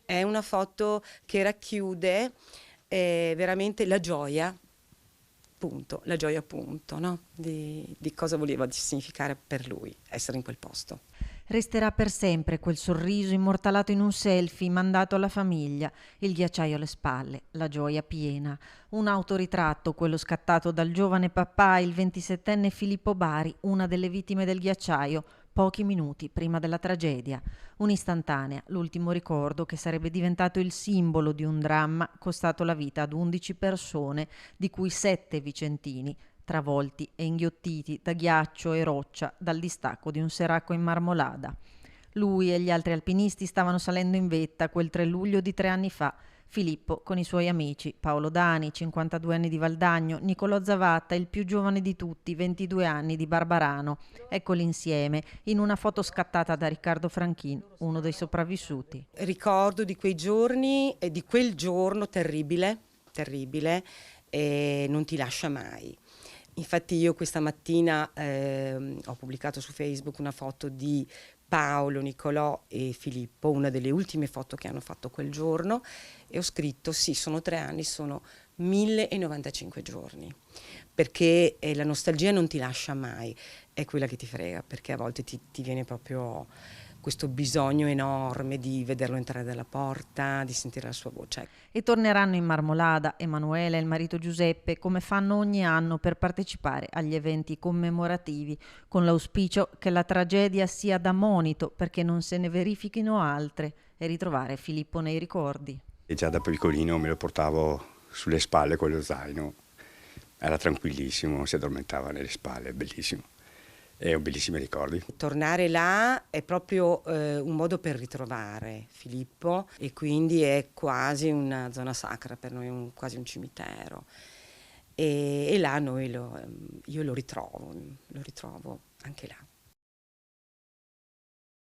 È una foto che racchiude veramente la gioia, punto, no? Di cosa voleva significare per lui essere in quel posto. Resterà per sempre quel sorriso immortalato in un selfie mandato alla famiglia, il ghiacciaio alle spalle, la gioia piena. Un autoritratto, quello scattato dal giovane papà, il 27enne Filippo Bari, una delle vittime del ghiacciaio, pochi minuti prima della tragedia. Un'istantanea, l'ultimo ricordo che sarebbe diventato il simbolo di un dramma costato la vita ad 11 persone, di cui 7 vicentini, travolti e inghiottiti da ghiaccio e roccia dal distacco di un seracco in Marmolada. Lui e gli altri alpinisti stavano salendo in vetta quel 3 luglio di 3 anni fa. Filippo con i suoi amici, Paolo Dani, 52 anni di Valdagno, Nicolò Zavatta, il più giovane di tutti, 22 anni di Barbarano. Eccoli insieme, in una foto scattata da Riccardo Franchin, uno dei sopravvissuti. Ricordo di quei giorni e di quel giorno terribile, e non ti lascia mai. Infatti io questa mattina ho pubblicato su Facebook una foto di Paolo, Nicolò e Filippo, una delle ultime foto che hanno fatto quel giorno, e ho scritto sì, sono 3 anni, sono 1095 giorni, perché la nostalgia non ti lascia mai, è quella che ti frega, perché a volte ti viene proprio questo bisogno enorme di vederlo entrare dalla porta, di sentire la sua voce. E torneranno in Marmolada Emanuela e il marito Giuseppe, come fanno ogni anno, per partecipare agli eventi commemorativi, con l'auspicio che la tragedia sia da monito perché non se ne verifichino altre e ritrovare Filippo nei ricordi. E già da piccolino me lo portavo sulle spalle con lo zaino, era tranquillissimo, si addormentava nelle spalle, bellissimo. E ho bellissimi ricordi. Tornare là è proprio un modo per ritrovare Filippo, e quindi è quasi una zona sacra per noi, quasi un cimitero. E là io lo ritrovo anche là.